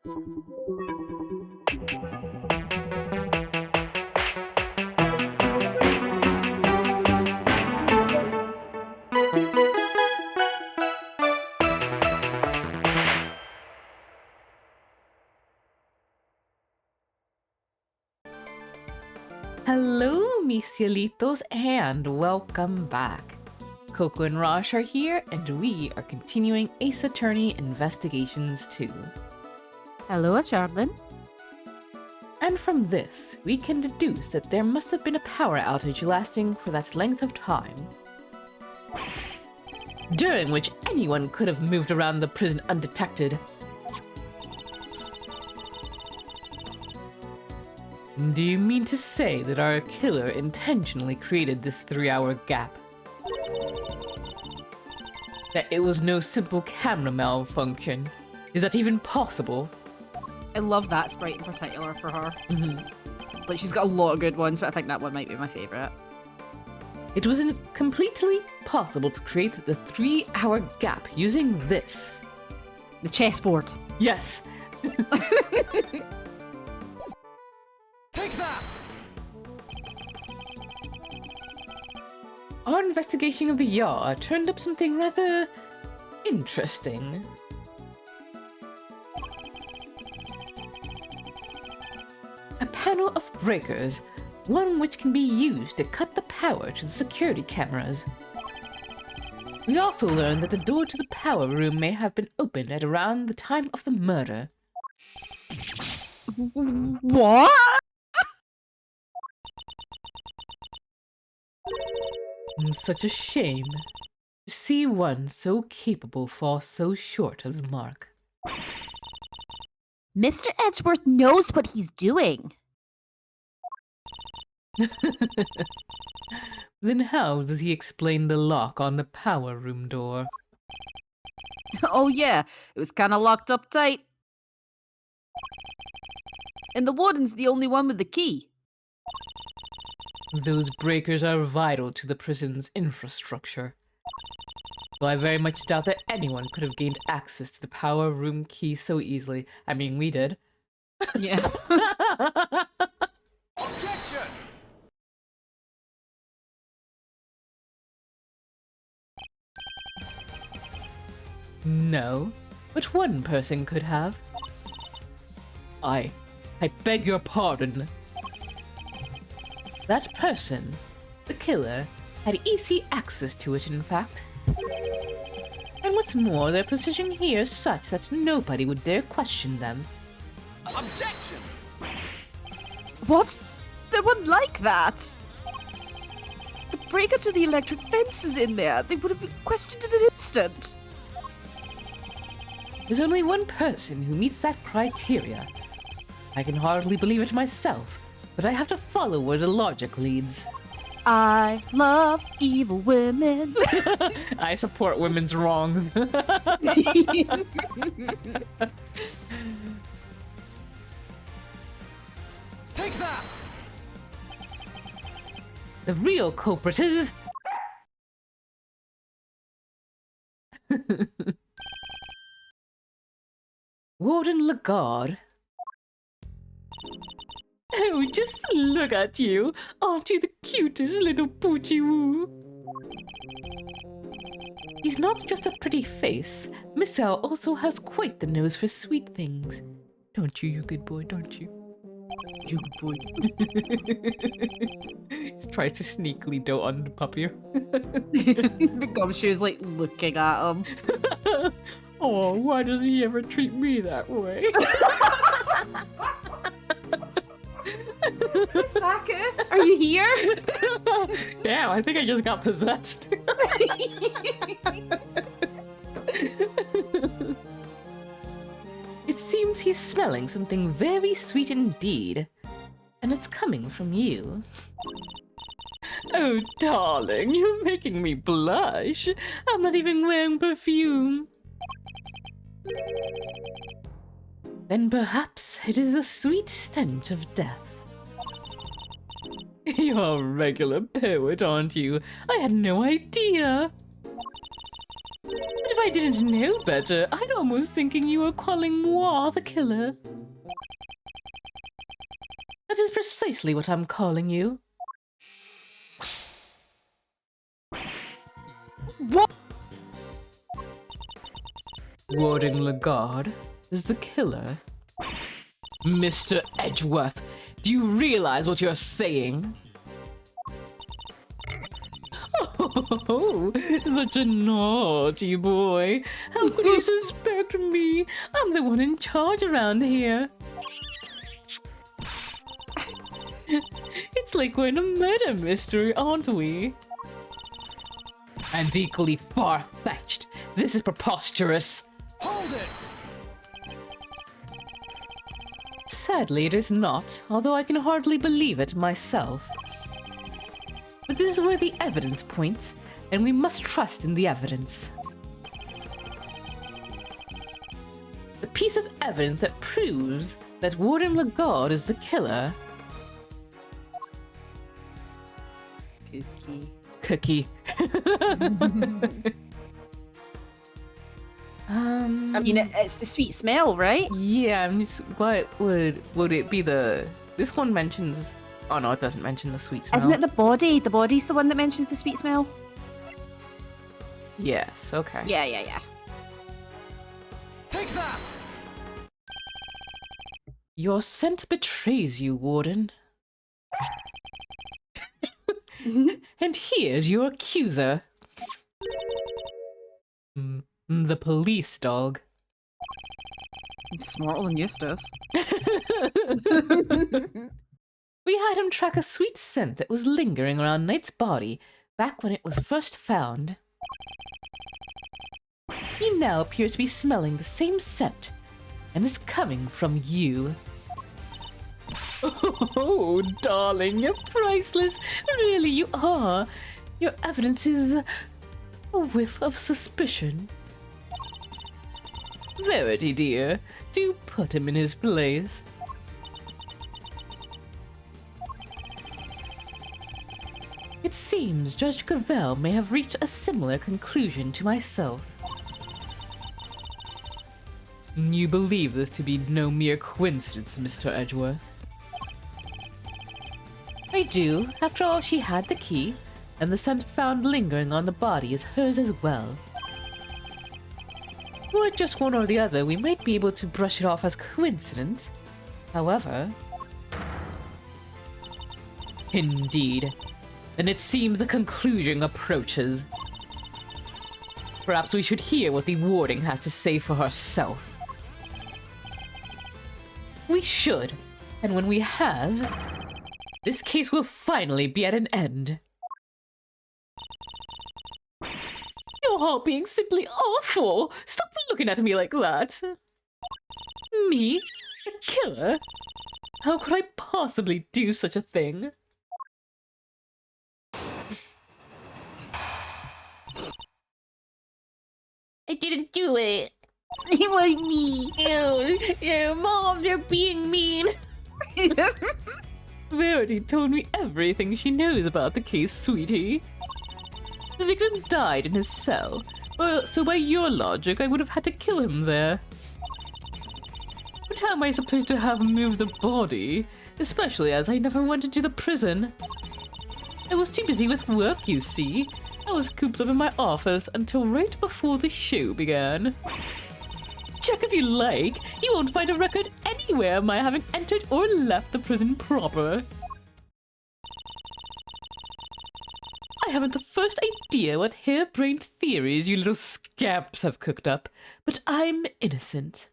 Hello, mis cielitos, and welcome back. Coco and Rosh are here, and we are continuing Ace Attorney Investigations 2. Hello, Charlene. And from this, we can deduce that there must have been a power outage lasting for that length of time, during which anyone could have moved around the prison undetected. Do you mean to say that our killer intentionally created this 3-hour gap? That it was no simple camera malfunction? Is that even possible? I love that sprite in particular for her. Like, she's got a lot of good ones, but I think that one might be my favourite. It was completely possible to create the 3-hour gap using this. The chessboard. Yes! Take that! Our investigation of the yard turned up something rather interesting. A panel of breakers, one which can be used to cut the power to the security cameras. We also learned that the door to the power room may have been opened at around the time of the murder. What? Such a shame to see one so capable fall so short of the mark. Mr. Edgeworth knows what he's doing. Then how does he explain the lock on the power room door? Oh yeah, it was kind of locked up tight. And the warden's the only one with the key. Those breakers are vital to the prison's infrastructure. Though I very much doubt that anyone could have gained access to the power room key so easily. I mean, we did. Yeah. Objection! No, but one person could have. I beg your pardon. That person, the killer, had easy access to it, in fact. And what's more, their position here is such that nobody would dare question them. Objection! What? There wasn't like that. The breaker to the electric fence is in there. They would have been questioned in an instant. There's only one person who meets that criteria. I can hardly believe it myself, but I have to follow where the logic leads. I love evil women. I support women's wrongs. Take that! The real culprit is... Warden Lagarde. Oh, just look at you. Aren't you the cutest little poochie-woo? He's not just a pretty face. Missel also has quite the nose for sweet things. Don't you, you good boy, don't you? You good boy. He tries to sneakily dote on the puppy. Because she was like looking at him. Oh, why doesn't he ever treat me that way? Saka, are you here? Damn, I think I just got possessed. It seems he's smelling something very sweet indeed. And it's coming from you. Oh, darling, you're making me blush. I'm not even wearing perfume. Then perhaps it is the sweet stench of death. You're a regular poet, aren't you? I had no idea. But if I didn't know better, I'd almost thinking you were calling moi the killer. That is precisely what I'm calling you. What? Warden Lagarde is the killer. Mr. Edgeworth, do you realize what you're saying? Oh, such a naughty boy. How could you suspect me? I'm the one in charge around here. It's like we're in a murder mystery, aren't we? And equally far-fetched. This is preposterous. Hold it! Sadly, it is not, although I can hardly believe it myself. But this is where the evidence points, and we must trust in the evidence. The piece of evidence that proves that Warden Lagarde is the killer. Cookie. I mean, it's the sweet smell, right? Yeah, I'm just, what would it be this one mentions, oh no, it doesn't mention the sweet smell. Isn't it the body? The body's the one that mentions the sweet smell? Yes, okay. Yeah. Take that! Your scent betrays you, Warden. And here's your accuser. The police dog. Smarter than Eustace. We had him track a sweet scent that was lingering around Knight's body back when it was first found. He now appears to be smelling the same scent and is coming from you. Oh, darling, you're priceless. Really, you are. Your evidence is a whiff of suspicion. Verity, dear, do put him in his place. It seems Judge Cavell may have reached a similar conclusion to myself. You believe this to be no mere coincidence, Mr. Edgeworth? I do. After all, she had the key, and the scent found lingering on the body is hers as well. Were it just one or the other, we might be able to brush it off as coincidence. However... Indeed. Then it seems the conclusion approaches. Perhaps we should hear what the warden has to say for herself. We should, and when we have, this case will finally be at an end. You're all being simply awful! Stop looking at me like that! Me? A killer? How could I possibly do such a thing? I didn't do it! It was me. Ew, Mom, you're being mean! Verity told me everything she knows about the case, sweetie. The victim died in his cell, so by your logic, I would have had to kill him there. But how am I supposed to have moved the body? Especially as I never went into the prison. I was too busy with work, you see. I was cooped up in my office until right before the show began. Check if you like. You won't find a record anywhere of my having entered or left the prison proper. I haven't the first idea what harebrained theories you little scamps have cooked up, but I'm innocent.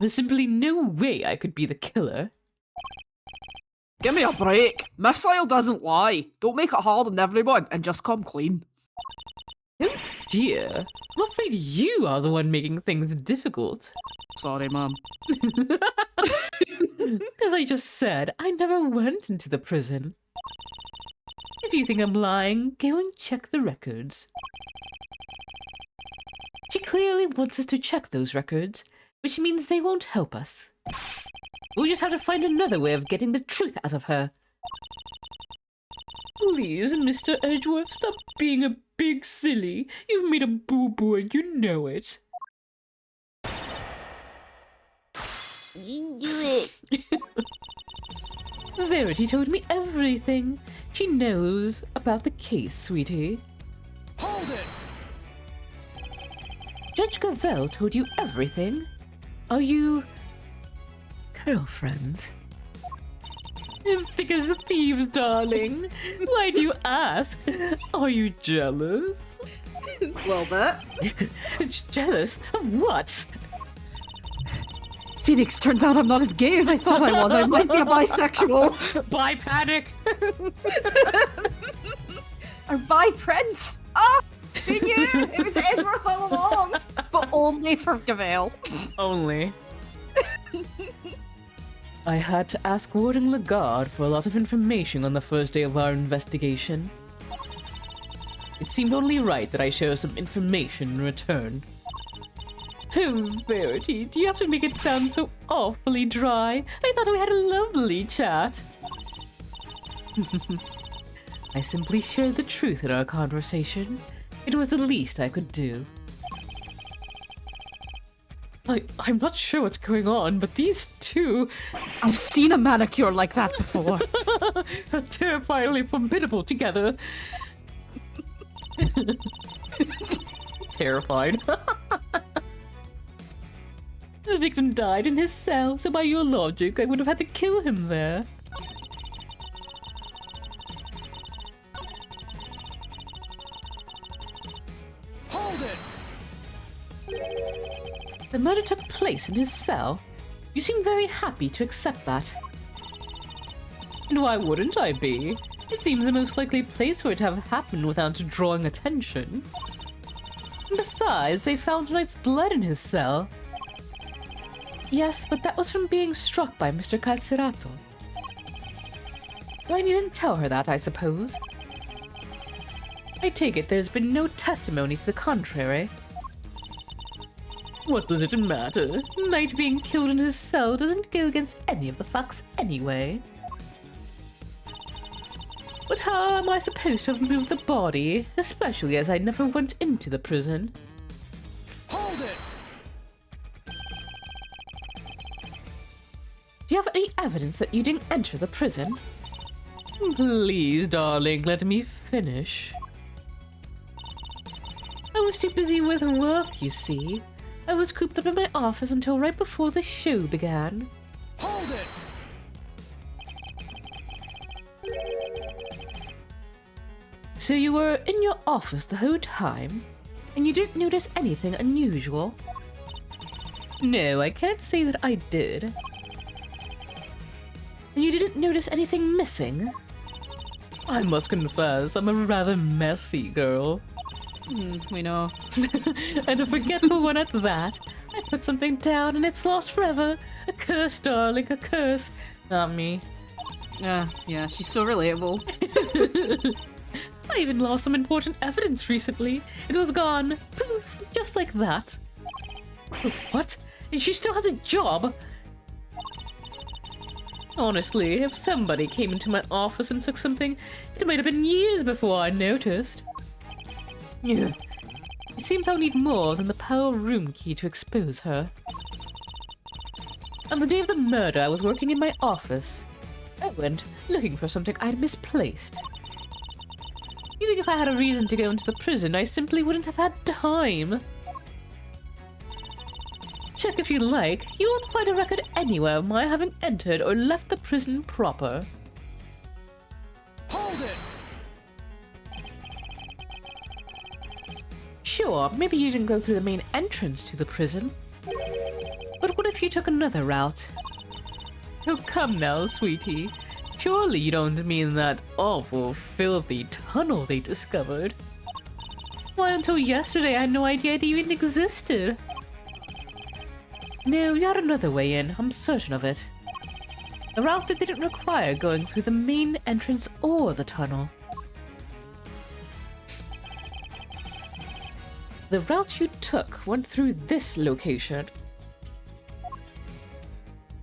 There's simply no way I could be the killer. Give me a break. Missile doesn't lie. Don't make it hard on everyone and just come clean. Oh dear. I'm afraid you are the one making things difficult. Sorry, Mum. As I just said, I never went into the prison. If you think I'm lying, go and check the records. She clearly wants us to check those records, which means they won't help us. We'll just have to find another way of getting the truth out of her. Please, Mr. Edgeworth, stop being a big silly. You've made a boo-boo and you know it. You do it. Verity told me everything. She knows about the case, sweetie. Hold it! Judge Gavel told you everything. Are you... girlfriends? Thick as thieves, darling. Why do you ask? Are you jealous? A little bit. Jealous? Of what? Phoenix, turns out I'm not as gay as I thought I was. I might be a bisexual. Bi panic! Or bi-prince. Ah! Who knew? It was Edgeworth all along. But only for Gavel. Only. I had to ask Warden Lagarde for a lot of information on the first day of our investigation. It seemed only right that I share some information in return. Oh, Verity, do you have to make it sound so awfully dry? I thought we had a lovely chat. I simply shared the truth in our conversation. It was the least I could do. I'm not sure what's going on, but these two I've seen a manicure like that before. are terrifyingly formidable together. Terrified. The victim died in his cell, so by your logic, I would have had to kill him there. Hold it! The murder took place in his cell. You seem very happy to accept that. And why wouldn't I be? It seems the most likely place for it to have happened without drawing attention. And besides, they found Knight's blood in his cell. Yes, but that was from being struck by Mr. Calcerato. Why, you didn't tell her that, I suppose. I take it there's been no testimony to the contrary. What does it matter? Knight being killed in his cell doesn't go against any of the facts anyway. But how am I supposed to have moved the body, especially as I never went into the prison? Hold it! Do you have any evidence that you didn't enter the prison? Please, darling, let me finish. I was too busy with work, you see. I was cooped up in my office until right before the show began. Hold it! So you were in your office the whole time, and you didn't notice anything unusual? No, I can't say that I did. And you didn't notice anything missing? I must confess, I'm a rather messy girl. We know. And a forgetful one at that. I put something down and it's lost forever. A curse, darling, a curse. Not me. Yeah, she's so relatable. I even lost some important evidence recently. It was gone. Poof, just like that. What? And she still has a job? Honestly, if somebody came into my office and took something, it might have been years before I noticed. Yeah. It seems I'll need more than the power room key to expose her. On the day of the murder, I was working in my office. I went looking for something I'd misplaced. Even if I had a reason to go into the prison, I simply wouldn't have had time. Check if you like. You won't find a record anywhere of my having entered or left the prison proper. Hold it! Sure, maybe you didn't go through the main entrance to the prison. But what if you took another route? Oh, come now, sweetie. Surely you don't mean that awful, filthy tunnel they discovered? Why, until yesterday I had no idea it even existed. No, you had another way in, I'm certain of it. A route that didn't require going through the main entrance or the tunnel. The route you took went through this location.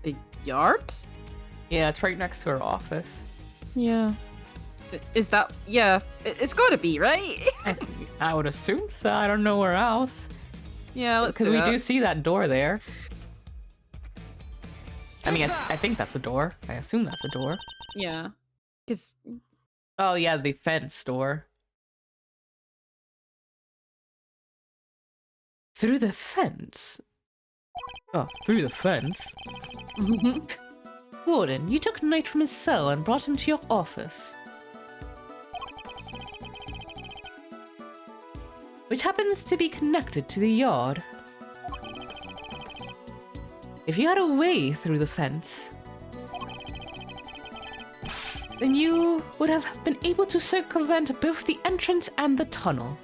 The yard? Yeah, it's right next to our office. Yeah. Is that... Yeah, it's gotta be, right? I would assume so. I don't know where else. Yeah, let's Because do we that. do see that door there. I mean, I think that's a door. I assume that's a door. Yeah. Because Oh, yeah, the fence door. Through the fence? Oh, through the fence? Warden, you took Knight from his cell and brought him to your office. Which happens to be connected to the yard. If you had a way through the fence, then you would have been able to circumvent both the entrance and the tunnel.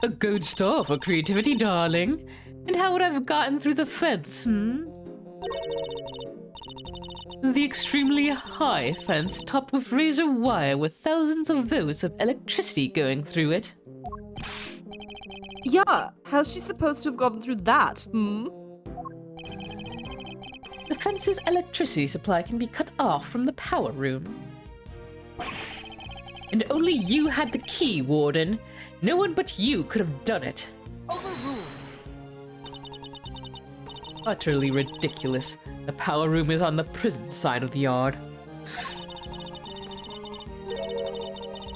A gold star for creativity, darling. And how would I have gotten through the fence, The extremely high fence topped with razor wire with thousands of volts of electricity going through it. yeah, how's she supposed to have gotten through that? The fence's electricity supply can be cut off from the power room. And only you had the key, Warden. No one but you could have done it. Overruled. Utterly ridiculous. The power room is on the prison side of the yard.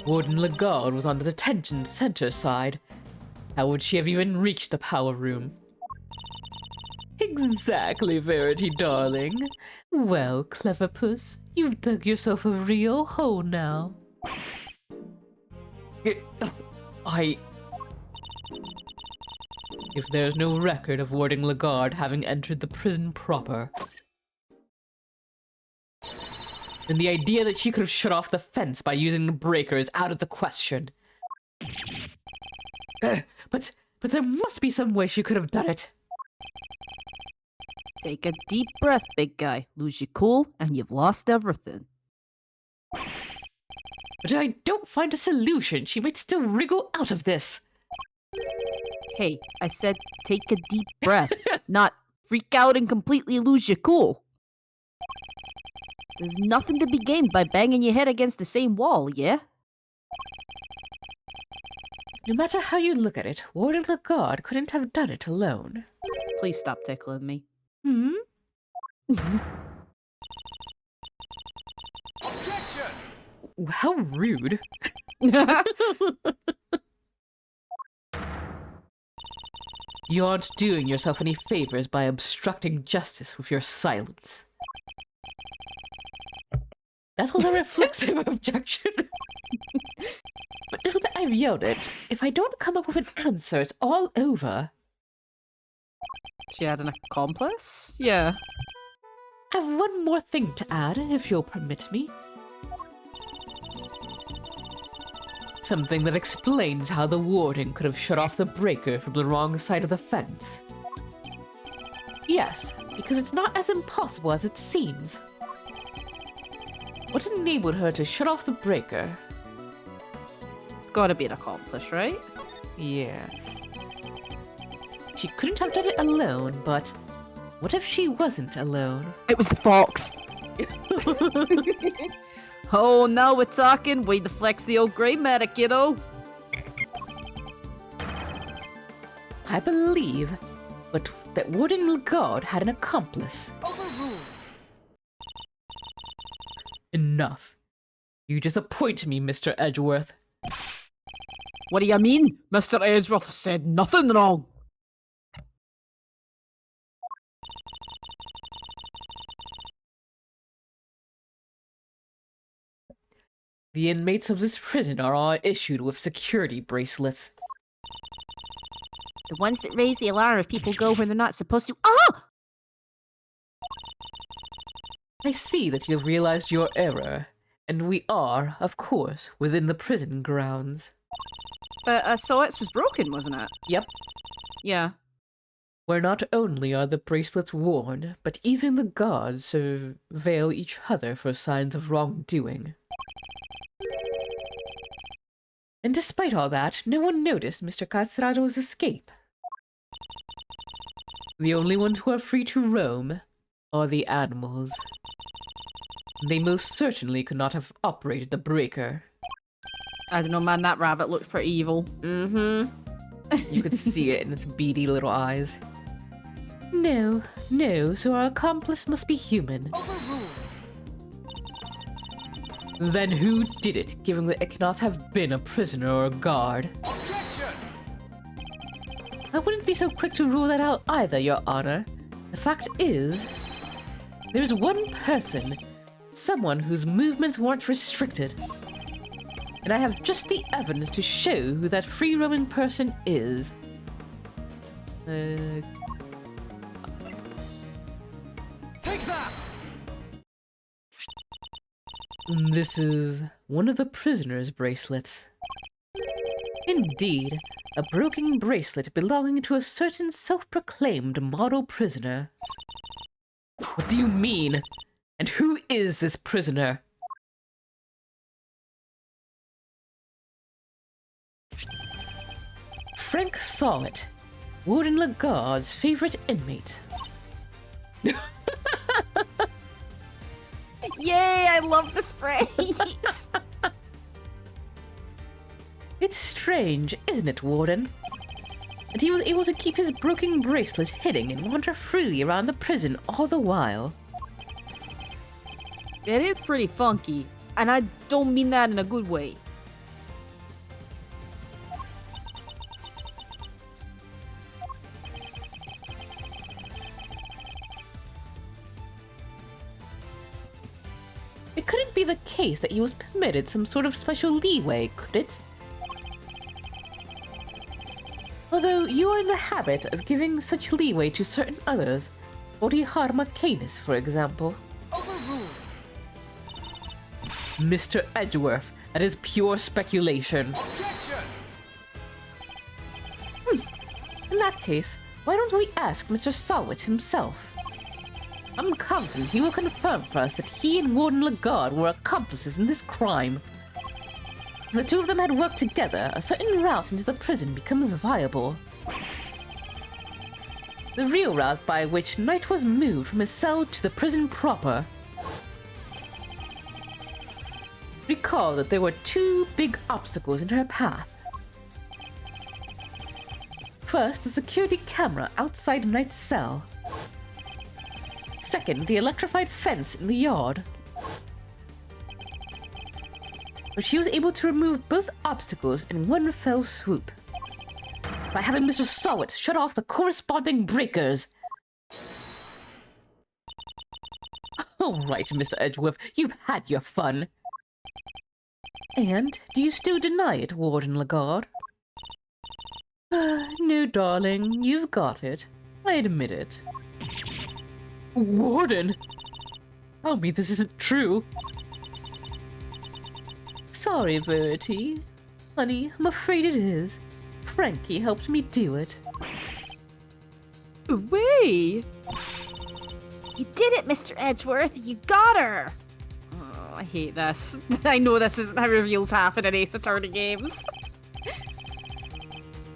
Warden Lagarde was on the detention center side. How would she have even reached the power room? Exactly, Verity, darling. Well, clever puss, you've dug yourself a real hole now. If there's no record of Warden Lagarde having entered the prison proper, then the idea that she could have shut off the fence by using the breaker is out of the question. But there must be some way she could have done it. Take a deep breath, big guy. Lose your cool, and you've lost everything. But I don't find a solution. She might still wriggle out of this. Hey, I said take a deep breath, not freak out and completely lose your cool. There's nothing to be gained by banging your head against the same wall, yeah? No matter how you look at it, Warden Lagarde couldn't have done it alone. Please stop tickling me. Objection! How rude. You aren't doing yourself any favors by obstructing justice with your silence. That was a reflexive objection. But now that I've yelled it, if I don't come up with an answer, it's all over. She had an accomplice? Yeah. I have one more thing to add, if you'll permit me. Something that explains how the warden could have shut off the breaker from the wrong side of the fence. Yes, because it's not as impossible as it seems. What enabled her to shut off the breaker? It's gotta be an accomplice, right? Yes. She couldn't have done it alone, but what if she wasn't alone? It was the fox. Oh, now we're talking. Way to flex the old grey medic, you know? I believe that Warden Lagarde had an accomplice. Overruled. Enough. You disappoint me, Mr. Edgeworth. What do you mean? Mr. Edgeworth said nothing wrong. The inmates of this prison are all issued with security bracelets. The ones that raise the alarm if people go where they're not supposed to. Ah! I see that you have realized your error, and we are, of course, within the prison grounds. But so it was broken, wasn't it? Yep, Yeah. where not only are the bracelets worn, but even the guards surveil each other for signs of wrongdoing. And despite all that, no one noticed Mr. Castrado's escape. The only ones who are free to roam are the animals. They most certainly could not have operated the breaker. I don't know, man, that rabbit looks pretty evil. You could see it in its beady little eyes. No, no, so our accomplice must be human. Overruled. Then who did it, given that it cannot have been a prisoner or a guard? Objection! I wouldn't be so quick to rule that out either, Your Honor. The fact is, there's one person, someone whose movements weren't restricted. And I have just the evidence to show who that free roaming person is. Take that! This is one of the prisoner's bracelets. Indeed, a broken bracelet belonging to a certain self-proclaimed model prisoner. What do you mean? And who is this prisoner? Frank Solid, Warden Lagarde's favorite inmate. Yay, I love this phrase! It's strange, isn't it, Warden? And he was able to keep his broken bracelet hidden and wander freely around the prison all the while. It is pretty funky, and I don't mean that in a good way. It couldn't be the case that he was permitted some sort of special leeway, could it? Although you are in the habit of giving such leeway to certain others, Bodhidharma Canis, for example. Overruled. Mr. Edgeworth, that is pure speculation. Objection! In that case, why don't we ask Mr. Sawit himself? I'm confident he will confirm for us that he and Warden Lagarde were accomplices in this crime. If the two of them had worked together, a certain route into the prison becomes viable. The real route by which Knight was moved from his cell to the prison proper. Recall that there were two big obstacles in her path. First, the security camera outside Knight's cell. Second, the electrified fence in the yard. But she was able to remove both obstacles in one fell swoop. By having Mr. Sawit shut off the corresponding breakers. All right, Mr. Edgeworth, you've had your fun. And do you still deny it, Warden Lagarde? No, darling, you've got it. I admit it. Warden! Tell me this isn't true. Sorry, Verity. Honey, I'm afraid it is. Frankie helped me do it. Way! You did it, Mr. Edgeworth! You got her! Oh, I hate this. I know this isn't how reveals happen in Ace Attorney games.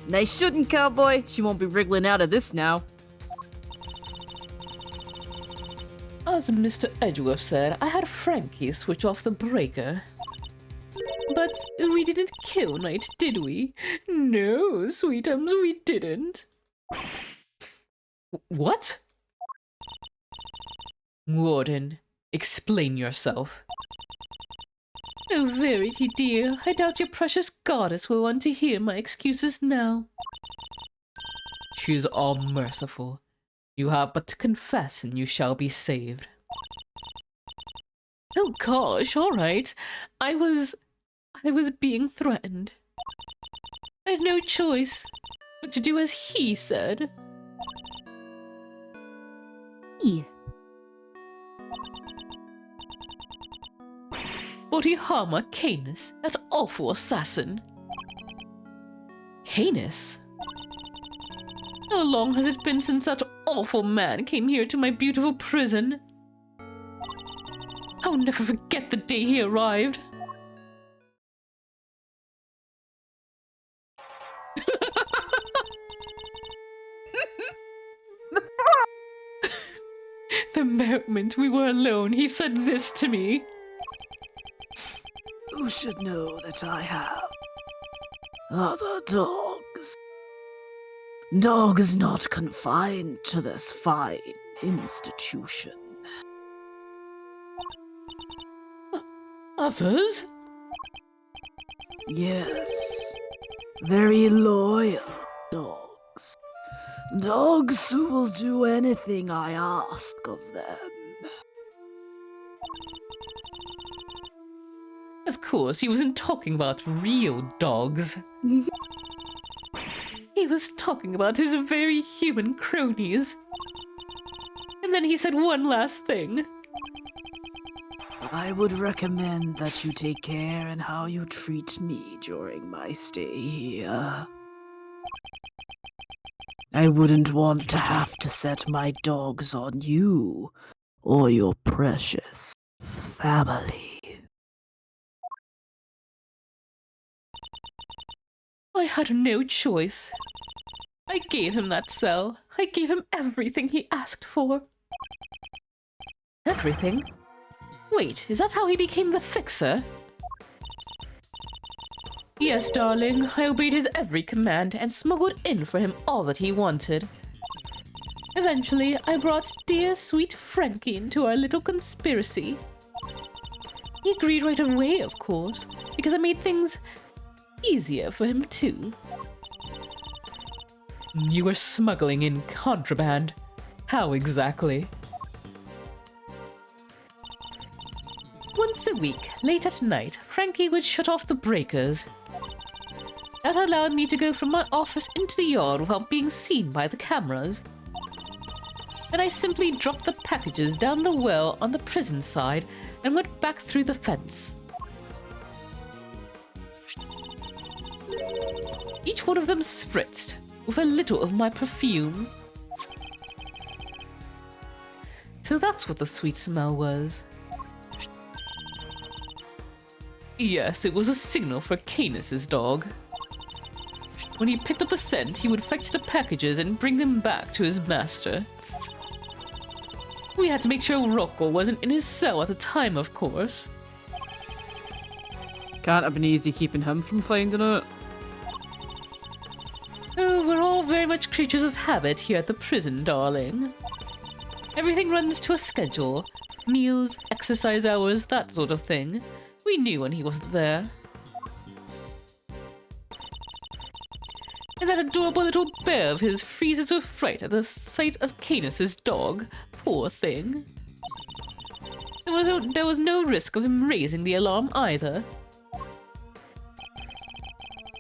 Nice shooting, cowboy. She won't be wriggling out of this now. As Mr. Edgeworth said, I had Frankie switch off the breaker. But we didn't kill Knight, did we? No, sweetums, we didn't. What? Warden, explain yourself. Oh, Verity dear, I doubt your precious goddess will want to hear my excuses now. She is all merciful. You have but to confess and you shall be saved. Oh gosh, alright. I was being threatened. I had no choice but to do as he said. Bodhidharma Canis, that awful assassin. Canis? How long has it been since that awful man came here to my beautiful prison? I'll never forget the day he arrived. The moment we were alone, he said this to me. You should know that I have Other dogs. Dogs not confined to this fine institution. Others? Yes, very loyal dogs. Dogs who will do anything I ask of them. Of course, he wasn't talking about real dogs. He was talking about his very human cronies. And then he said one last thing. I would recommend that you take care in how you treat me during my stay here. I wouldn't want to have to set my dogs on you or your precious family. I had no choice. I gave him that cell. I gave him everything he asked for. Everything? Wait, is that how he became the fixer? Yes, darling, I obeyed his every command and smuggled in for him all that he wanted. Eventually, I brought dear sweet Frankie into our little conspiracy. He agreed right away, of course, because I made things easier for him too. You were smuggling in contraband. How exactly? Once a week, late at night, Frankie would shut off the breakers. That allowed me to go from my office into the yard without being seen by the cameras. Then I simply dropped the packages down the well on the prison side and went back through the fence. Each one of them spritzed with a little of my perfume. So that's what the sweet smell was. Yes, it was a signal for Canis's dog. When he picked up the scent, he would fetch the packages and bring them back to his master. We had to make sure Rocco wasn't in his cell at the time, of course. Can't have been easy keeping him from finding it. Oh, we're all very much creatures of habit here at the prison, darling. Everything runs to a schedule. Meals, exercise hours, that sort of thing. We knew when he wasn't there. And that adorable little bear of his freezes with fright at the sight of Canis's dog. Poor thing. There was no risk of him raising the alarm either.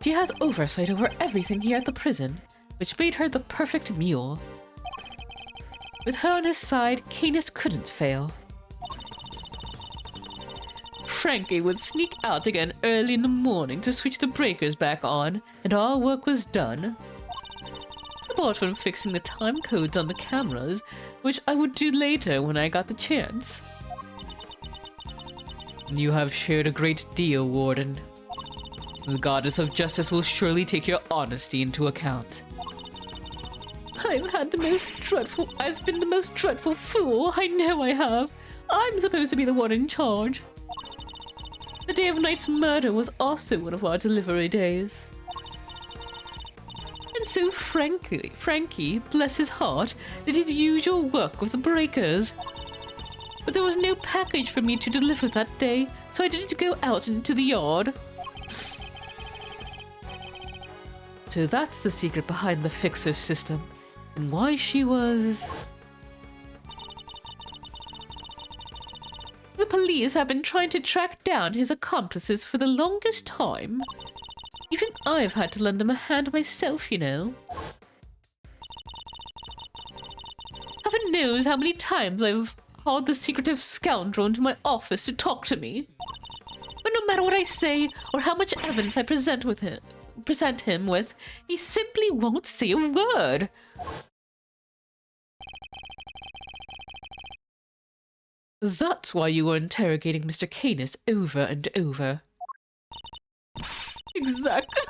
She has oversight over everything here at the prison, which made her the perfect mule. With her on his side, Canis couldn't fail. Frankie would sneak out again early in the morning to switch the breakers back on, and our work was done. Apart from fixing the time codes on the cameras, which I would do later when I got the chance. You have shared a great deal, Warden. The Goddess of Justice will surely take your honesty into account. I've been the most dreadful fool. I know I have. I'm supposed to be the one in charge. The day of Knight's murder was also one of our delivery days. And so Frankie, bless his heart, did his usual work with the breakers. But there was no package for me to deliver that day, so I didn't go out into the yard. So that's the secret behind the fixer system, and why she was... The police have been trying to track down his accomplices for the longest time. Even I've had to lend them a hand myself, you know. Heaven knows how many times I've hauled the secretive scoundrel into my office to talk to me. But no matter what I say or how much evidence I present him with, he simply won't say a word. That's why you were interrogating Mr. Canis over and over. Exactly.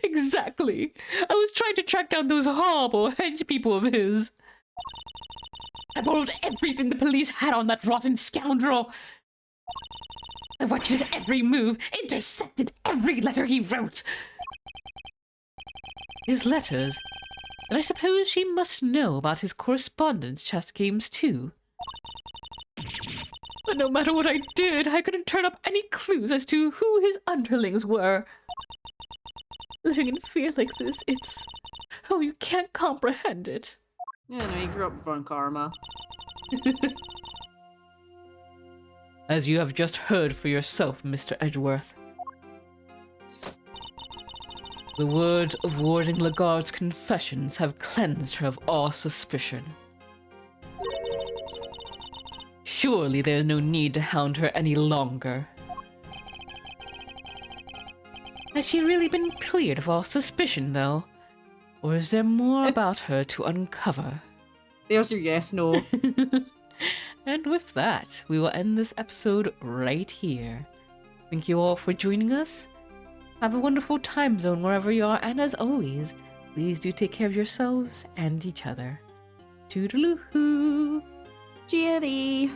Exactly. I was trying to track down those horrible hench people of his. I borrowed everything the police had on that rotten scoundrel. I watched his every move, intercepted every letter he wrote. His letters? And I suppose she must know about his correspondence chess games too. But no matter what I did, I couldn't turn up any clues as to who his underlings were. Living in fear like this, it's... Oh, you can't comprehend it. Yeah, no, he grew up on karma. As you have just heard for yourself, Mr. Edgeworth. The words of Warden Lagarde's confessions have cleansed her of all suspicion. Surely there is no need to hound her any longer. Has she really been cleared of all suspicion, though? Or is there more about her to uncover? There's your yes, no. And with that, we will end this episode right here. Thank you all for joining us. Have a wonderful time zone wherever you are, and as always, please do take care of yourselves and each other. Toodaloo-hoo! Cheery.